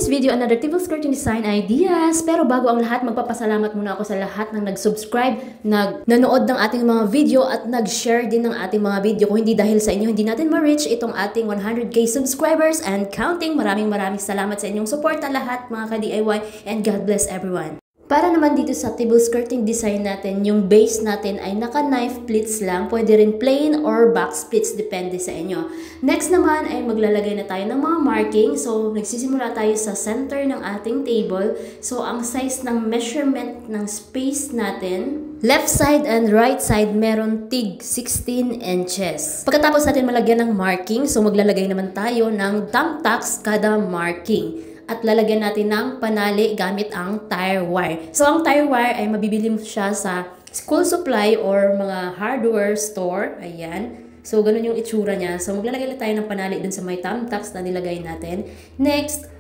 today's video, another table skirting design ideas. Pero bago ang lahat, magpapasalamat muna ako sa lahat ng nag-subscribe, nanood ng ating mga video at nag-share din ng ating mga video. Kung hindi dahil sa inyo, hindi natin ma-reach itong ating 100k subscribers and counting. Maraming salamat sa inyong suporta lahat mga ka-DIY and God bless everyone. Para naman dito sa table skirting design natin, yung base natin ay naka-knife pleats lang. Pwede rin plain or box pleats, depende sa inyo. Next naman ay maglalagay na tayo ng mga marking. So, nagsisimula tayo sa center ng ating table. So, ang size ng measurement ng space natin, left side and right side, meron tig 16 inches. Pagkatapos natin malagyan ng marking, so maglalagay naman tayo ng thumbtacks kada marking. At lalagyan natin ng panali gamit ang tire wire. So, ang tire wire ay mabibili mo siya sa school supply or mga hardware store. Ayan. So, ganun yung itsura niya. So, maglalagay tayo ng panali dun sa may thumbtacks na nilagay natin. Next,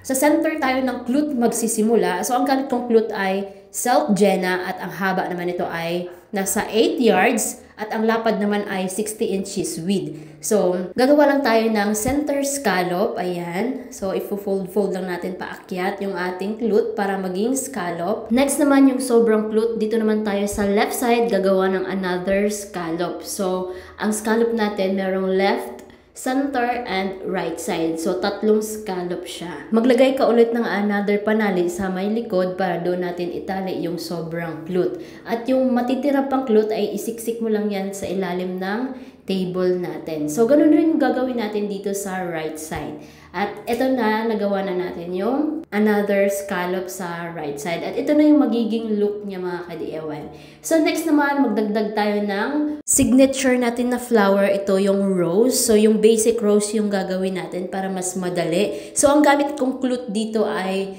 sa center tayo ng clute magsisimula. So, ang gamit kong clute ay Self-Jenna at ang haba naman nito ay nasa 8 yards at ang lapad naman ay 60 inches width. So, gagawa lang tayo ng center scallop. Ayan. So, ipo-fold lang natin paakyat yung ating clute para maging scallop. Next naman yung sobrang clute. Dito naman tayo sa left side gagawa ng another scallop. So, ang scallop natin merong left, center, and right side. So, tatlong scallop siya. Maglagay ka ulit ng another panali sa may likod para doon natin itali yung sobrang clute. At yung matitira pang clute ay isiksik mo lang yan sa ilalim ng table natin. So, ganun rin yung gagawin natin dito sa right side. At ito na, nagawa na natin yung another scallop sa right side. At ito na yung magiging look niya mga ka-DIY. So, next naman, magdagdag tayo ng signature natin na flower. Ito yung rose. So, yung basic rose yung gagawin natin para mas madali. So, ang gamit kong clute dito ay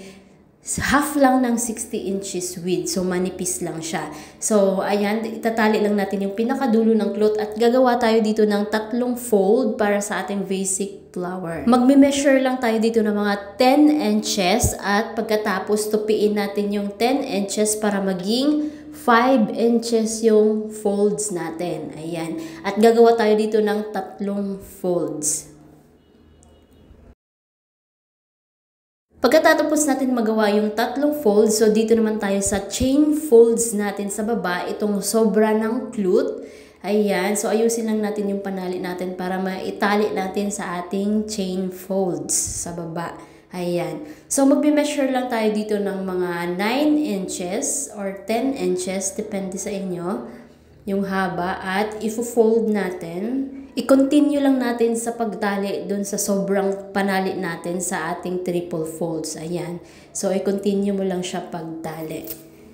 half lang ng 60 inches width. So, manipis lang siya. So, ayan, itatali lang natin yung pinakadulo ng clute at gagawa tayo dito ng tatlong fold para sa ating basic flower. Magme-measure lang tayo dito ng mga 10 inches at pagkatapos tupiin natin yung 10 inches para maging 5 inches yung folds natin. Ayan. At gagawa tayo dito ng tatlong folds. Pagkatapos natin magawa yung tatlong folds, so dito naman tayo sa chain folds natin sa baba, itong sobra ng clute. Ayan, so ayusin lang natin yung panali natin para maitali natin sa ating chain folds sa baba. Ayan. So magbe-measure lang tayo dito ng mga 9 inches or 10 inches, depende sa inyo, yung haba, at ifo-fold natin. I-continue lang natin sa pagtali dun sa sobrang panali natin sa ating triple folds. Ayan. So, i-continue mo lang siya pagtali.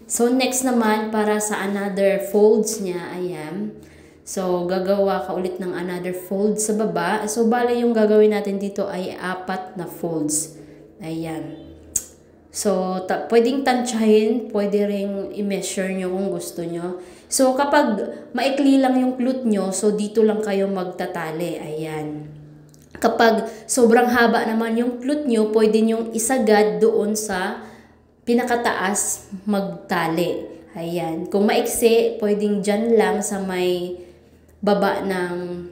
So, next naman, para sa another folds niya, ayan. So, gagawa ka ulit ng another fold sa baba. So, bale yung gagawin natin dito ay 4 na folds. Ayan. So, pwedeng tansyahin, pwede ring i-measure nyo kung gusto nyo. So, kapag maikli lang yung clute nyo, so dito lang kayo magtatali. Ayan. Kapag sobrang haba naman yung clute nyo, pwede nyong isagad doon sa pinakataas magtali. Ayan. Kung maiksi, pwedeng dyan lang sa may baba ng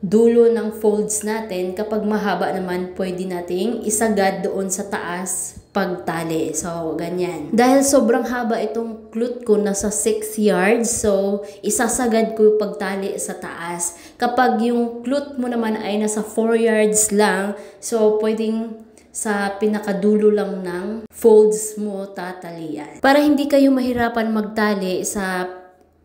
dulo ng folds natin. Kapag mahaba naman, pwede nating isagad doon sa taas pagtali. So, ganyan. Dahil sobrang haba itong clute ko, nasa 6 yards, so isasagad ko pagtali sa taas. Kapag yung clute mo naman ay nasa 4 yards lang, so pwedeng sa pinakadulo lang ng folds mo tatalian. Para hindi kayo mahirapan magtali sa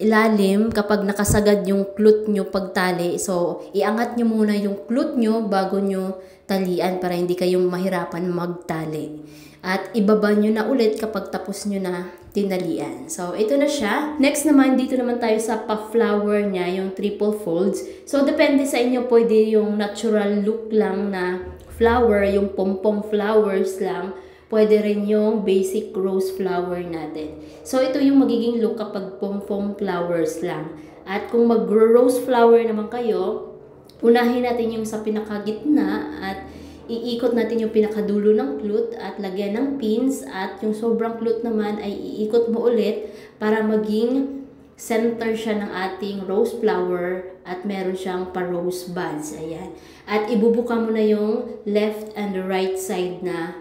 ilalim kapag nakasagad yung clute nyo pagtali, so iangat nyo muna yung clute nyo bago nyo talian para hindi kayo mahirapan magtali. At ibaba nyo na ulit kapag tapos nyo na tinalian. So, ito na siya. Next naman, dito naman tayo sa pa-flower niya, yung triple folds. So, depende sa inyo, pwede yung natural look lang na flower, yung pom-pom flowers lang. Pwede rin yung basic rose flower natin. So, ito yung magiging look kapag pom-pom flowers lang. At kung mag-rose flower naman kayo, unahin natin yung sa pinakagitna at iikot natin yung pinakadulo ng clute at lagyan ng pins, at yung sobrang clute naman ay iikot mo ulit para maging center siya ng ating rose flower at meron siyang pa-rose buds. Ayan. At ibubuka mo na yung left and right side na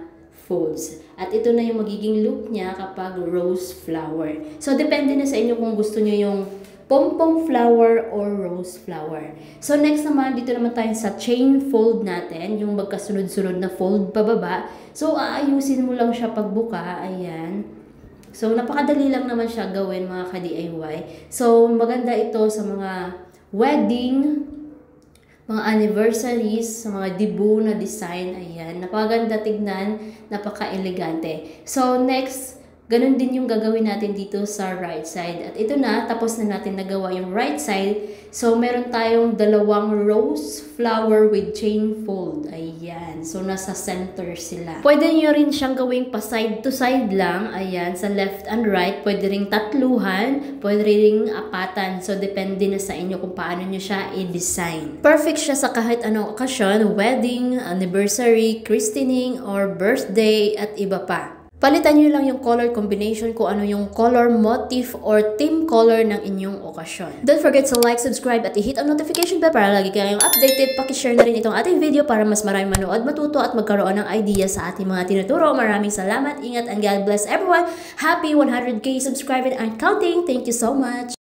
folds. At ito na yung magiging look niya kapag rose flower. So, depende na sa inyo kung gusto nyo yung pom-pom flower or rose flower. So, next naman, dito naman tayo sa chain fold natin, yung magkasunod-sunod na fold pababa. So, aayusin mo lang siya pagbuka. Ayan. So, napakadali lang naman siya gawin mga ka-DIY. So, maganda ito sa mga wedding, mga anniversaries, sa mga debut na design. Ayan, napakaganda tignan, napaka-elegante. So, next, ganun din yung gagawin natin dito sa right side. At ito na, tapos na natin nagawa yung right side. So, meron tayong dalawang rose flower with chain fold. Ayan. So, nasa center sila. Pwede nyo rin siyang gawing pa side to side lang. Ayan, sa left and right. Pwede ring tatluhan. Pwede ring apatan. So, depende na sa inyo kung paano nyo siya i-design. Perfect siya sa kahit anong okasyon, wedding, anniversary, christening, or birthday, at iba pa. Palitan nyo lang yung color combination kung ano yung color motif or theme color ng inyong okasyon. Don't forget to like, subscribe, at i-hit ang notification bell para lagi kayong updated. Pakishare na rin itong ating video para mas maraming manood, matuto, at magkaroon ng idea sa ating mga tinuturo. Maraming salamat, ingat, and God bless everyone. Happy 100k subscribers and counting. Thank you so much.